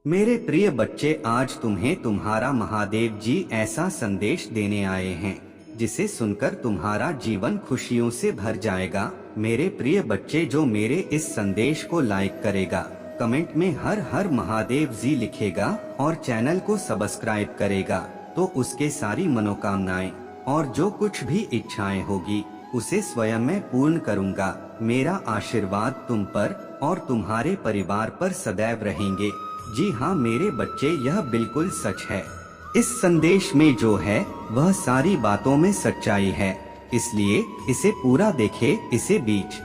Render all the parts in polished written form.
मेरे प्रिय बच्चे, आज तुम्हें तुम्हारा महादेव जी ऐसा संदेश देने आए हैं जिसे सुनकर तुम्हारा जीवन खुशियों से भर जाएगा। मेरे प्रिय बच्चे, जो मेरे इस संदेश को लाइक करेगा, कमेंट में हर हर महादेव जी लिखेगा और चैनल को सब्सक्राइब करेगा, तो उसके सारी मनोकामनाएं और जो कुछ भी इच्छाएं होगी उसे स्वयं मैं पूर्ण करूंगा। मेरा आशीर्वाद तुम पर और तुम्हारे परिवार पर सदैव रहेंगे। जी हाँ मेरे बच्चे, यह बिल्कुल सच है। इस संदेश में जो है वह सारी बातों में सच्चाई है, इसलिए इसे पूरा देखें, इसे बीच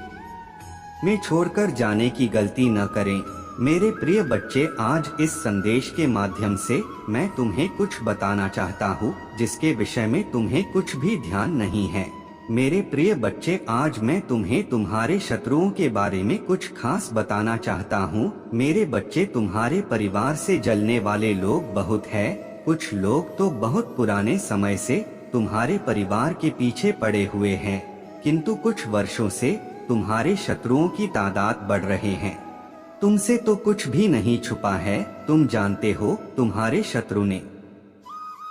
में छोड़कर जाने की गलती न करें। मेरे प्रिय बच्चे, आज इस संदेश के माध्यम से मैं तुम्हें कुछ बताना चाहता हूँ जिसके विषय में तुम्हें कुछ भी ध्यान नहीं है। मेरे प्रिय बच्चे, आज मैं तुम्हें तुम्हारे शत्रुओं के बारे में कुछ खास बताना चाहता हूँ। मेरे बच्चे, तुम्हारे परिवार से जलने वाले लोग बहुत हैं। कुछ लोग तो बहुत पुराने समय से तुम्हारे परिवार के पीछे पड़े हुए हैं, किंतु कुछ वर्षों से तुम्हारे शत्रुओं की तादाद बढ़ रहे हैं। तुमसे तो कुछ भी नहीं छुपा है। तुम जानते हो, तुम्हारे शत्रु ने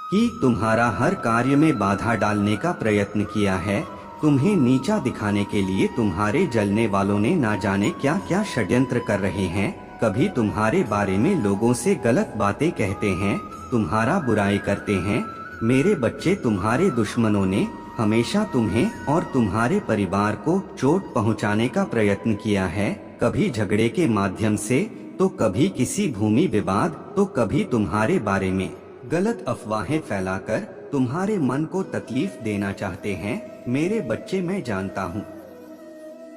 कि तुम्हारा हर कार्य में बाधा डालने का प्रयत्न किया है। तुम्हें नीचा दिखाने के लिए तुम्हारे जलने वालों ने ना जाने क्या क्या षड्यंत्र कर रहे हैं। कभी तुम्हारे बारे में लोगों से गलत बातें कहते हैं, तुम्हारा बुराई करते हैं। मेरे बच्चे, तुम्हारे दुश्मनों ने हमेशा तुम्हें और तुम्हारे परिवार को चोट पहुंचाने का प्रयत्न किया है, कभी झगड़े के माध्यम से, तो कभी किसी भूमि विवाद, तो कभी तुम्हारे बारे में गलत अफवाहें फैलाकर तुम्हारे मन को तकलीफ देना चाहते हैं। मेरे बच्चे, मैं जानता हूँ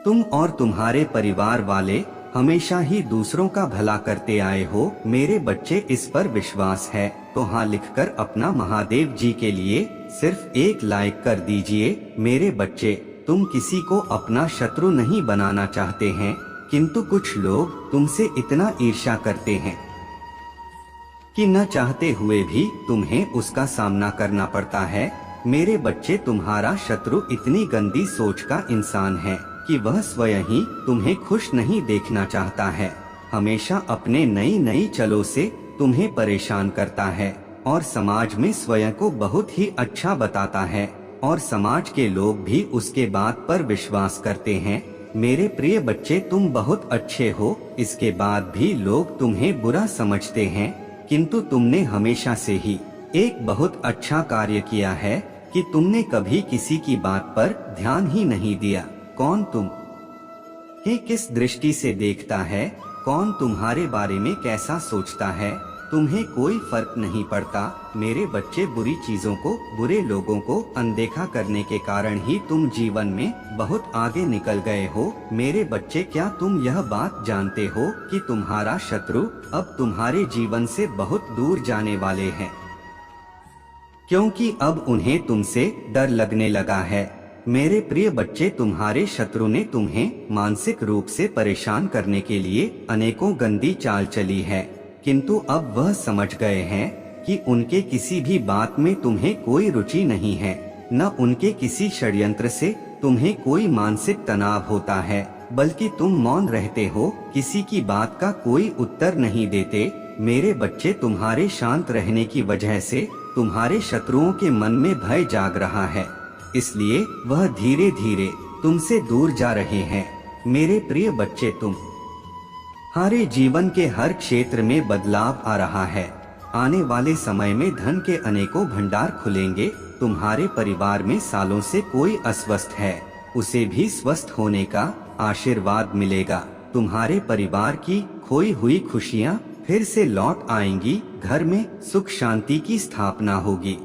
तुम और तुम्हारे परिवार वाले हमेशा ही दूसरों का भला करते आए हो। मेरे बच्चे, इस पर विश्वास है तो हाँ लिखकर अपना महादेव जी के लिए सिर्फ एक लाइक कर दीजिए। मेरे बच्चे, तुम किसी को अपना शत्रु नहीं बनाना चाहते हैं, किंतु कुछ लोग तुमसे इतना ईर्ष्या करते हैं कि न चाहते हुए भी तुम्हें उसका सामना करना पड़ता है। मेरे बच्चे, तुम्हारा शत्रु इतनी गंदी सोच का इंसान है कि वह स्वयं ही तुम्हें खुश नहीं देखना चाहता है। हमेशा अपने नई नई चलों से तुम्हें परेशान करता है और समाज में स्वयं को बहुत ही अच्छा बताता है और समाज के लोग भी उसके बात पर विश्वास करते हैं। मेरे प्रिय बच्चे, तुम बहुत अच्छे हो, इसके बाद भी लोग तुम्हें बुरा समझते हैं, किंतु तुमने हमेशा से ही एक बहुत अच्छा कार्य किया है कि तुमने कभी किसी की बात पर ध्यान ही नहीं दिया। कौन तुम है, किस दृष्टि से देखता है, कौन तुम्हारे बारे में कैसा सोचता है, तुम्हें कोई फर्क नहीं पड़ता। मेरे बच्चे, बुरी चीजों को, बुरे लोगों को अनदेखा करने के कारण ही तुम जीवन में बहुत आगे निकल गए हो। मेरे बच्चे, क्या तुम यह बात जानते हो कि तुम्हारा शत्रु अब तुम्हारे जीवन से बहुत दूर जाने वाले हैं, क्योंकि अब उन्हें तुमसे डर लगने लगा है। मेरे प्रिय बच्चे, तुम्हारे शत्रु ने तुम्हें मानसिक रूप से परेशान करने के लिए अनेकों गंदी चाल चली है, किंतु अब वह समझ गए हैं कि उनके किसी भी बात में तुम्हें कोई रुचि नहीं है, न उनके किसी षड्यंत्र से तुम्हें कोई मानसिक तनाव होता है, बल्कि तुम मौन रहते हो, किसी की बात का कोई उत्तर नहीं देते। मेरे बच्चे, तुम्हारे शांत रहने की वजह से तुम्हारे शत्रुओं के मन में भय जाग रहा है, इसलिए वह धीरे धीरे तुमसे दूर जा रहे हैं। मेरे प्रिय बच्चे, तुम्हारे जीवन के हर क्षेत्र में बदलाव आ रहा है। आने वाले समय में धन के अनेकों भंडार खुलेंगे। तुम्हारे परिवार में सालों से कोई अस्वस्थ है, उसे भी स्वस्थ होने का आशीर्वाद मिलेगा। तुम्हारे परिवार की खोई हुई खुशियाँ फिर से लौट आएंगी, घर में सुख शांति की स्थापना होगी।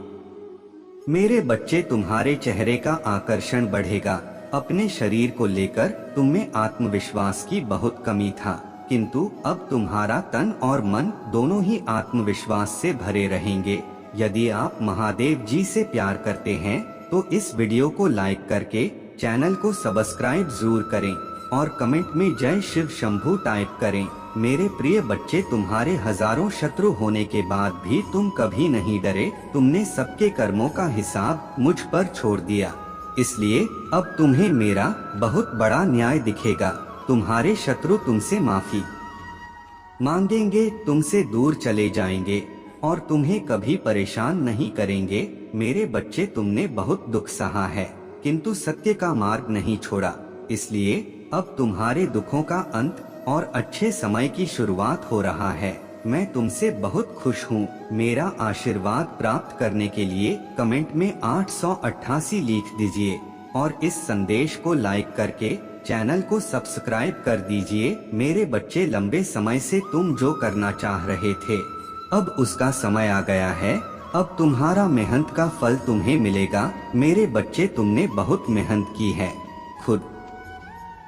मेरे बच्चे, तुम्हारे चेहरे का आकर्षण बढ़ेगा। अपने शरीर को लेकर तुममें आत्मविश्वास की बहुत कमी था, किंतु अब तुम्हारा तन और मन दोनों ही आत्मविश्वास से भरे रहेंगे। यदि आप महादेव जी से प्यार करते हैं तो इस वीडियो को लाइक करके चैनल को सब्सक्राइब जरूर करें और कमेंट में जय शिव शंभू टाइप करें। मेरे प्रिय बच्चे, तुम्हारे हजारों शत्रु होने के बाद भी तुम कभी नहीं डरे। तुमने सबके कर्मों का हिसाब मुझ पर छोड़ दिया, इसलिए अब तुम्हें मेरा बहुत बड़ा न्याय दिखेगा। तुम्हारे शत्रु तुमसे माफी मांगेंगे तुमसे दूर चले जाएंगे और तुम्हें कभी परेशान नहीं करेंगे। मेरे बच्चे, तुमने बहुत दुख सहा है किंतु सत्य का मार्ग नहीं छोड़ा, इसलिए अब तुम्हारे दुखों का अंत और अच्छे समय की शुरुआत हो रहा है। मैं तुमसे बहुत खुश हूँ। मेरा आशीर्वाद प्राप्त करने के लिए कमेंट में 888 लिख दीजिए और इस संदेश को लाइक करके चैनल को सब्सक्राइब कर दीजिए। मेरे बच्चे, लंबे समय से तुम जो करना चाह रहे थे, अब उसका समय आ गया है। अब तुम्हारा मेहनत का फल तुम्हें मिलेगा। मेरे बच्चे, तुमने बहुत मेहनत की है खुद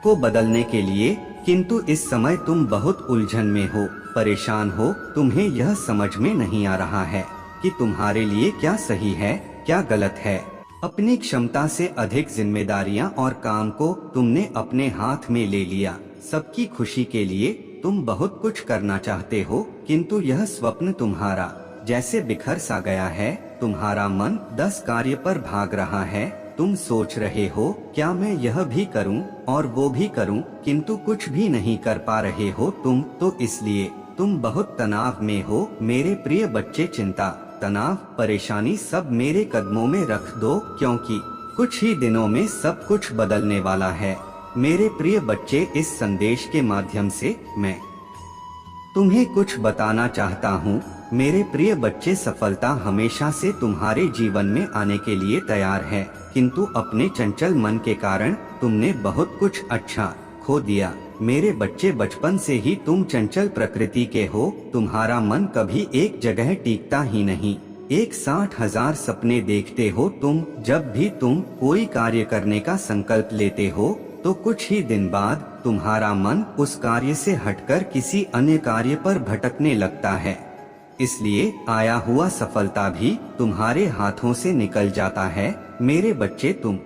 को बदलने के लिए, किंतु इस समय तुम बहुत उलझन में हो, परेशान हो। तुम्हें यह समझ में नहीं आ रहा है कि तुम्हारे लिए क्या सही है, क्या गलत है। अपनी क्षमता से अधिक जिम्मेदारियां और काम को तुमने अपने हाथ में ले लिया। सबकी खुशी के लिए तुम बहुत कुछ करना चाहते हो, किंतु यह स्वप्न तुम्हारा जैसे बिखर सा गया है। तुम्हारा मन 10 कार्य पर भाग रहा है। तुम सोच रहे हो, क्या मैं यह भी करूं और वो भी करूं, किंतु कुछ भी नहीं कर पा रहे हो तुम तो, इसलिए तुम बहुत तनाव में हो। मेरे प्रिय बच्चे, चिंता, तनाव, परेशानी सब मेरे कदमों में रख दो, क्योंकि कुछ ही दिनों में सब कुछ बदलने वाला है। मेरे प्रिय बच्चे, इस संदेश के माध्यम से मैं तुम्हें कुछ बताना चाहता हूँ। मेरे प्रिय बच्चे, सफलता हमेशा से तुम्हारे जीवन में आने के लिए तैयार है, किंतु अपने चंचल मन के कारण तुमने बहुत कुछ अच्छा खो दिया। मेरे बच्चे, बचपन से ही तुम चंचल प्रकृति के हो। तुम्हारा मन कभी एक जगह टिकता ही नहीं। 60,000 सपने देखते हो तुम। जब भी तुम कोई कार्य करने का संकल्प लेते हो तो कुछ ही दिन बाद तुम्हारा मन उस कार्य से हटकर किसी अन्य कार्य पर भटकने लगता है। इसलिए आया हुआ सफलता भी तुम्हारे हाथों से निकल जाता है। मेरे बच्चे, तुम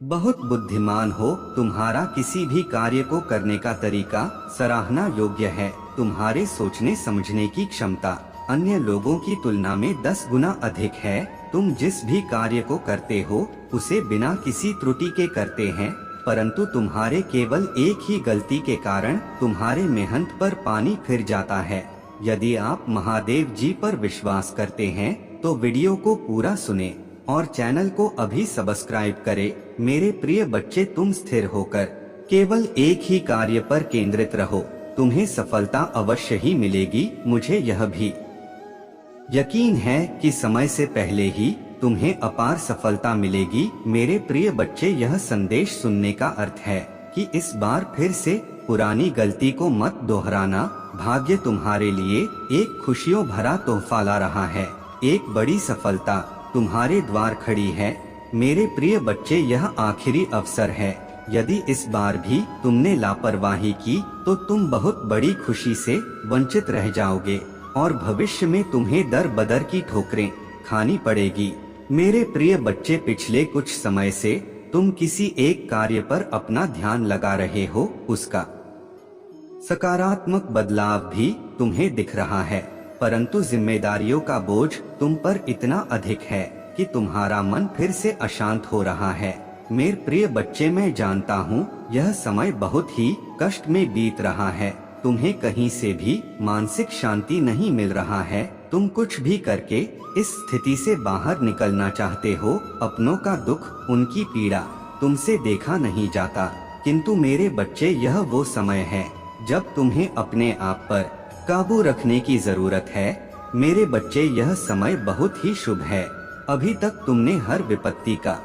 बहुत बुद्धिमान हो। तुम्हारा किसी भी कार्य को करने का तरीका सराहना योग्य है। तुम्हारे सोचने समझने की क्षमता अन्य लोगों की तुलना में 10 गुना अधिक है। तुम जिस भी कार्य को करते हो उसे बिना किसी त्रुटि के करते हैं, परंतु तुम्हारे केवल एक ही गलती के कारण तुम्हारे मेहनत पर पानी फिर जाता है। यदि आप महादेव जी पर विश्वास करते हैं तो वीडियो को पूरा सुने और चैनल को अभी सब्सक्राइब करें। मेरे प्रिय बच्चे, तुम स्थिर होकर केवल एक ही कार्य पर केंद्रित रहो। तुम्हें सफलता अवश्य ही मिलेगी। मुझे यह भी यकीन है कि समय से पहले ही तुम्हें अपार सफलता मिलेगी। मेरे प्रिय बच्चे, यह संदेश सुनने का अर्थ है कि इस बार फिर से पुरानी गलती को मत दोहराना। भाग्य तुम्हारे लिए एक खुशियों भरा तोहफा ला रहा है। एक बड़ी सफलता तुम्हारे द्वार खड़ी है। मेरे प्रिय बच्चे, यह आखिरी अवसर है। यदि इस बार भी तुमने लापरवाही की तो तुम बहुत बड़ी खुशी से वंचित रह जाओगे और भविष्य में तुम्हें दर बदर की ठोकरें खानी पड़ेगी। मेरे प्रिय बच्चे, पिछले कुछ समय से तुम किसी एक कार्य पर अपना ध्यान लगा रहे हो। उसका सकारात्मक बदलाव भी तुम्हें दिख रहा है, परंतु जिम्मेदारियों का बोझ तुम पर इतना अधिक है कि तुम्हारा मन फिर से अशांत हो रहा है। मेरे प्रिय बच्चे, मैं जानता हूँ यह समय बहुत ही कष्ट में बीत रहा है। तुम्हें कहीं से भी मानसिक शांति नहीं मिल रहा है। तुम कुछ भी करके इस स्थिति से बाहर निकलना चाहते हो। अपनों का दुख, उनकी पीड़ा तुमसे देखा नहीं जाता, किंतु मेरे बच्चे, यह वो समय है जब तुम्हें अपने आप पर काबू रखने की जरूरत है। मेरे बच्चे, यह समय बहुत ही शुभ है। अभी तक तुमने हर विपत्ति का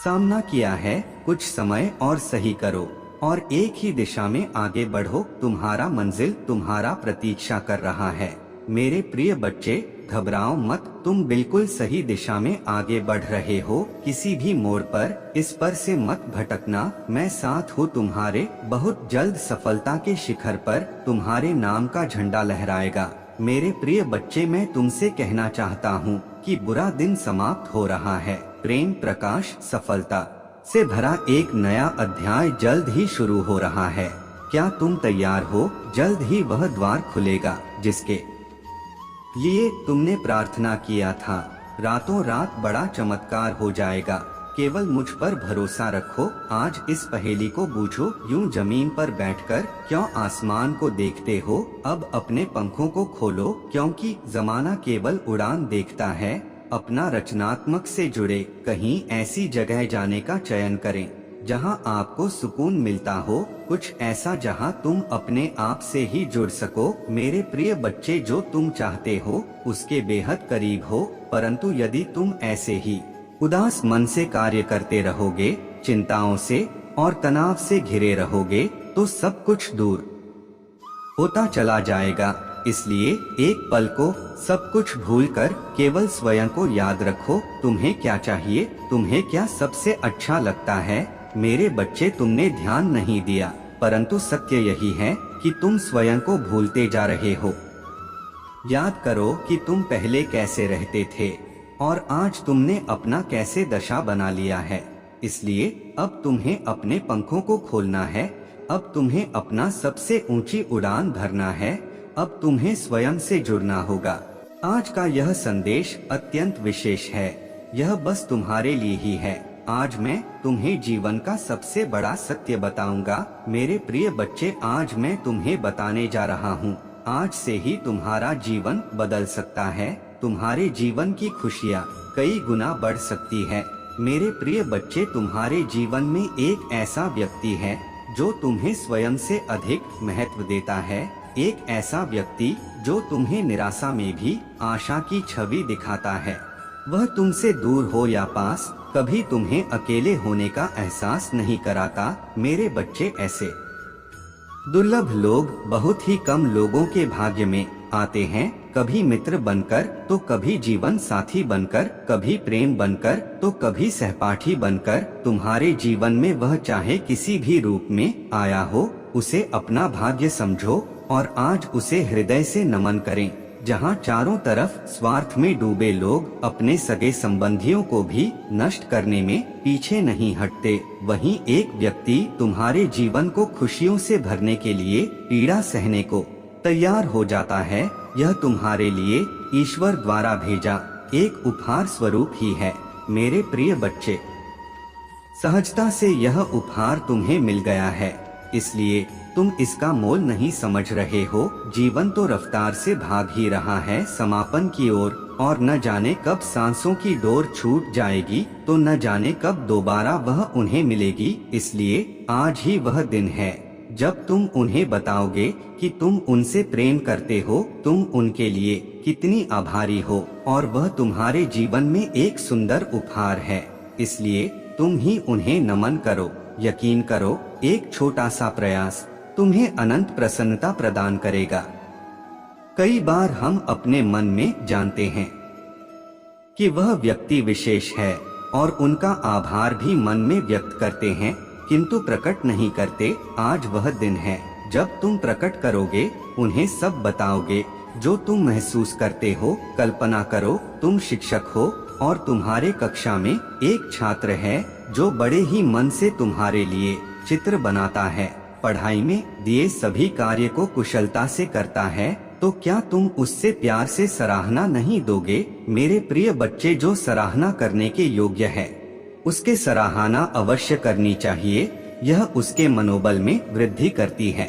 सामना किया है। कुछ समय और सही करो और एक ही दिशा में आगे बढ़ो। तुम्हारा मंजिल तुम्हारा प्रतीक्षा कर रहा है। मेरे प्रिय बच्चे, घबराओ मत। तुम बिल्कुल सही दिशा में आगे बढ़ रहे हो। किसी भी मोड़ पर इस पर से मत भटकना। मैं साथ हूँ तुम्हारे। बहुत जल्द सफलता के शिखर पर तुम्हारे नाम का झंडा लहराएगा। मेरे प्रिय बच्चे, मैं तुमसे कहना चाहता हूँ कि बुरा दिन समाप्त हो रहा है। प्रेम, प्रकाश, सफलता से भरा एक नया अध्याय जल्द ही शुरू हो रहा है। क्या तुम तैयार हो? जल्द ही वह द्वार खुलेगा जिसके लिए तुमने प्रार्थना किया था। रातों रात बड़ा चमत्कार हो जाएगा। केवल मुझ पर भरोसा रखो। आज इस पहेली को बूझो। यूं जमीन पर बैठकर क्यों आसमान को देखते हो? अब अपने पंखों को खोलो, क्योंकि जमाना केवल उड़ान देखता है। अपना रचनात्मक से जुड़े कहीं ऐसी जगह जाने का चयन करें जहां आपको सुकून मिलता हो, कुछ ऐसा जहां तुम अपने आप से ही जुड़ सको। मेरे प्रिय बच्चे, जो तुम चाहते हो उसके बेहद करीब हो, परंतु यदि तुम ऐसे ही उदास मन से कार्य करते रहोगे, चिंताओं से और तनाव से घिरे रहोगे, तो सब कुछ दूर होता चला जाएगा। इसलिए एक पल को सब कुछ भूलकर केवल स्वयं को याद रखो। तुम्हें क्या चाहिए? तुम्हें क्या सबसे अच्छा लगता है? मेरे बच्चे, तुमने ध्यान नहीं दिया, परंतु सत्य यही है कि तुम स्वयं को भूलते जा रहे हो। याद करो कि तुम पहले कैसे रहते थे और आज तुमने अपना कैसे दशा बना लिया है। इसलिए अब तुम्हें अपने पंखों को खोलना है। अब तुम्हें अपना सबसे ऊंची उड़ान भरना है। अब तुम्हें स्वयं से जुड़ना होगा। आज का यह संदेश अत्यंत विशेष है। यह बस तुम्हारे लिए ही है। आज मैं तुम्हें जीवन का सबसे बड़ा सत्य बताऊंगा। मेरे प्रिय बच्चे, आज मैं तुम्हें बताने जा रहा हूँ। आज से ही तुम्हारा जीवन बदल सकता है। तुम्हारे जीवन की खुशियाँ कई गुना बढ़ सकती है। मेरे प्रिय बच्चे, तुम्हारे जीवन में एक ऐसा व्यक्ति है जो तुम्हें स्वयं से अधिक महत्व देता है। एक ऐसा व्यक्ति जो तुम्हें निराशा में भी आशा की छवि दिखाता है। वह तुमसे दूर हो या पास, कभी तुम्हें अकेले होने का एहसास नहीं कराता। मेरे बच्चे, ऐसे दुर्लभ लोग बहुत ही कम लोगों के भाग्य में आते हैं। कभी मित्र बनकर, तो कभी जीवन साथी बनकर, कभी प्रेम बनकर, तो कभी सहपाठी बनकर। तुम्हारे जीवन में वह चाहे किसी भी रूप में आया हो, उसे अपना भाग्य समझो और आज उसे हृदय से नमन करें। जहां चारों तरफ स्वार्थ में डूबे लोग अपने सगे संबंधियों को भी नष्ट करने में पीछे नहीं हटते, वहीं एक व्यक्ति तुम्हारे जीवन को खुशियों से भरने के लिए पीड़ा सहने को तैयार हो जाता है। यह तुम्हारे लिए ईश्वर द्वारा भेजा एक उपहार स्वरूप ही है। मेरे प्रिय बच्चे, सहजता से यह उपहार तुम्हें मिल गया है, इसलिए तुम इसका मोल नहीं समझ रहे हो। जीवन तो रफ्तार से भाग ही रहा है समापन की ओर, और न जाने कब सांसों की डोर छूट जाएगी, तो न जाने कब दोबारा वह उन्हें मिलेगी। इसलिए आज ही वह दिन है जब तुम उन्हें बताओगे कि तुम उनसे प्रेम करते हो, तुम उनके लिए कितनी आभारी हो, और वह तुम्हारे जीवन में एक सुंदर उपहार है। इसलिए तुम ही उन्हें नमन करो। यकीन करो, एक छोटा सा प्रयास तुम्हें अनंत प्रसन्नता प्रदान करेगा। कई बार हम अपने मन में जानते हैं कि वह व्यक्ति विशेष है और उनका आभार भी मन में व्यक्त करते हैं, किंतु प्रकट नहीं करते। आज वह दिन है जब तुम प्रकट करोगे, उन्हें सब बताओगे जो तुम महसूस करते हो। कल्पना करो, तुम शिक्षक हो और तुम्हारे कक्षा में एक छात्र है जो बड़े ही मन से तुम्हारे लिए चित्र बनाता है, पढ़ाई में दिए सभी कार्य को कुशलता से करता है, तो क्या तुम उससे प्यार से सराहना नहीं दोगे? मेरे प्रिय बच्चे, जो सराहना करने के योग्य है उसके सराहना अवश्य करनी चाहिए। यह उसके मनोबल में वृद्धि करती है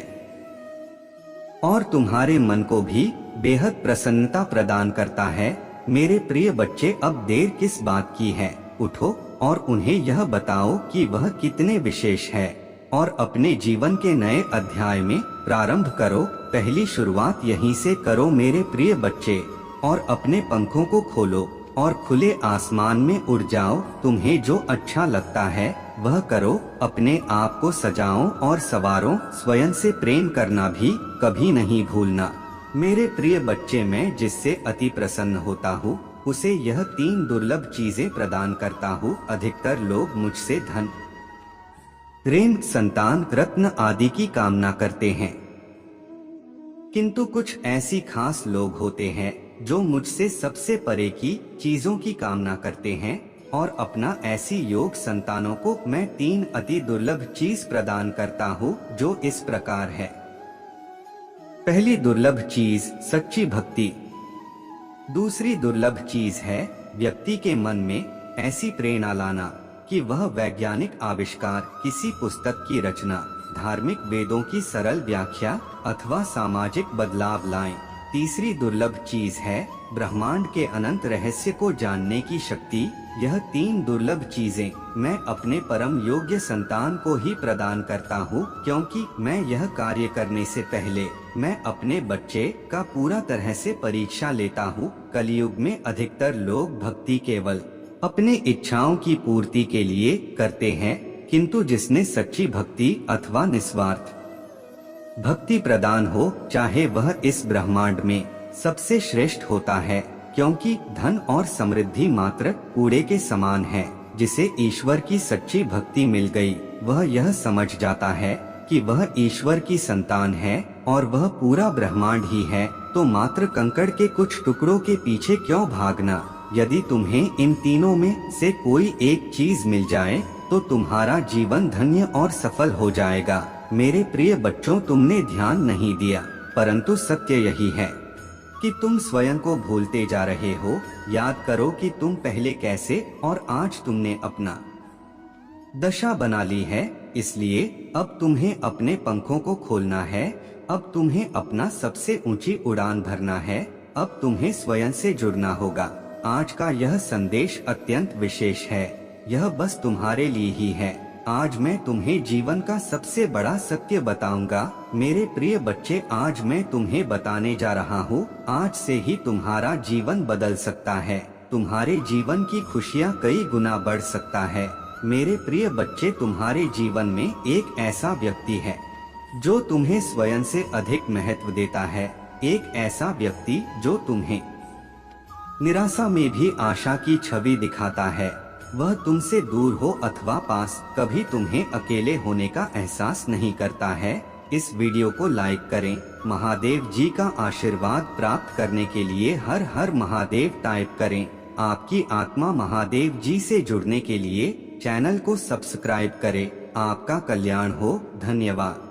और तुम्हारे मन को भी बेहद प्रसन्नता प्रदान करता है। मेरे प्रिय बच्चे, अब देर किस बात की है? उठो और उन्हें यह बताओ कि वह कितने विशेष है और अपने जीवन के नए अध्याय में प्रारंभ करो। पहली शुरुआत यहीं से करो मेरे प्रिय बच्चे, और अपने पंखों को खोलो और खुले आसमान में उड़ जाओ। तुम्हें जो अच्छा लगता है वह करो, अपने आप को सजाओ और संवारो। स्वयं से प्रेम करना भी कभी नहीं भूलना। मेरे प्रिय बच्चे, मैं जिससे अति प्रसन्न होता हूँ उसे यह 3 दुर्लभ चीजें प्रदान करता हूँ। अधिकतर लोग मुझसे धन, प्रेम, संतान, रत्न आदि की कामना करते हैं, किंतु कुछ ऐसी खास लोग होते हैं जो मुझसे सबसे परे की चीजों की कामना करते हैं, और अपना ऐसी योग संतानों को मैं 3 अति दुर्लभ चीज प्रदान करता हूँ, जो इस प्रकार है। पहली दुर्लभ चीज सच्ची भक्ति। दूसरी दुर्लभ चीज है व्यक्ति के मन में ऐसी प्रेरणा लाना कि वह वैज्ञानिक आविष्कार, किसी पुस्तक की रचना, धार्मिक वेदों की सरल व्याख्या अथवा सामाजिक बदलाव लाएं। तीसरी दुर्लभ चीज है ब्रह्मांड के अनंत रहस्य को जानने की शक्ति। यह 3 दुर्लभ चीजें मैं अपने परम योग्य संतान को ही प्रदान करता हूँ, क्योंकि मैं यह कार्य करने से पहले मैं अपने बच्चे का पूरा तरह से परीक्षा लेता हूँ। कलयुग में अधिकतर लोग भक्ति केवल अपने इच्छाओं की पूर्ति के लिए करते हैं, किंतु जिसने सच्ची भक्ति अथवा निस्वार्थ भक्ति प्रदान हो, चाहे वह इस ब्रह्मांड में सबसे श्रेष्ठ होता है, क्योंकि धन और समृद्धि मात्र कूड़े के समान है। जिसे ईश्वर की सच्ची भक्ति मिल गई, वह यह समझ जाता है कि वह ईश्वर की संतान है और वह पूरा ब्रह्मांड ही है, तो मात्र कंकड़ के कुछ टुकड़ों के पीछे क्यों भागना। यदि तुम्हें इन तीनों में से कोई एक चीज मिल जाए तो तुम्हारा जीवन धन्य और सफल हो जाएगा। मेरे प्रिय बच्चों, तुमने ध्यान नहीं दिया, परंतु सत्य यही है कि तुम स्वयं को भूलते जा रहे हो। याद करो कि तुम पहले कैसे और आज तुमने अपना दशा बना ली है। इसलिए अब तुम्हें अपने पंखों को खोलना है। अब तुम्हें अपना सबसे ऊंची उड़ान भरना है। अब तुम्हें स्वयं से जुड़ना होगा। आज का यह संदेश अत्यंत विशेष है। यह बस तुम्हारे लिए ही है। आज मैं तुम्हें जीवन का सबसे बड़ा सत्य बताऊंगा। मेरे प्रिय बच्चे, आज मैं तुम्हें बताने जा रहा हूँ, आज से ही तुम्हारा जीवन बदल सकता है। तुम्हारे जीवन की खुशियाँ कई गुना बढ़ सकता है। मेरे प्रिय बच्चे, तुम्हारे जीवन में एक ऐसा व्यक्ति है जो तुम्हें स्वयं से अधिक महत्व देता है। एक ऐसा व्यक्ति जो तुम्हें निराशा में भी आशा की छवि दिखाता है। वह तुमसे दूर हो अथवा पास, कभी तुम्हें अकेले होने का एहसास नहीं करता है। इस वीडियो को लाइक करें। महादेव जी का आशीर्वाद प्राप्त करने के लिए हर हर महादेव टाइप करें। आपकी आत्मा महादेव जी से जुड़ने के लिए चैनल को सब्सक्राइब करें। आपका कल्याण हो। धन्यवाद।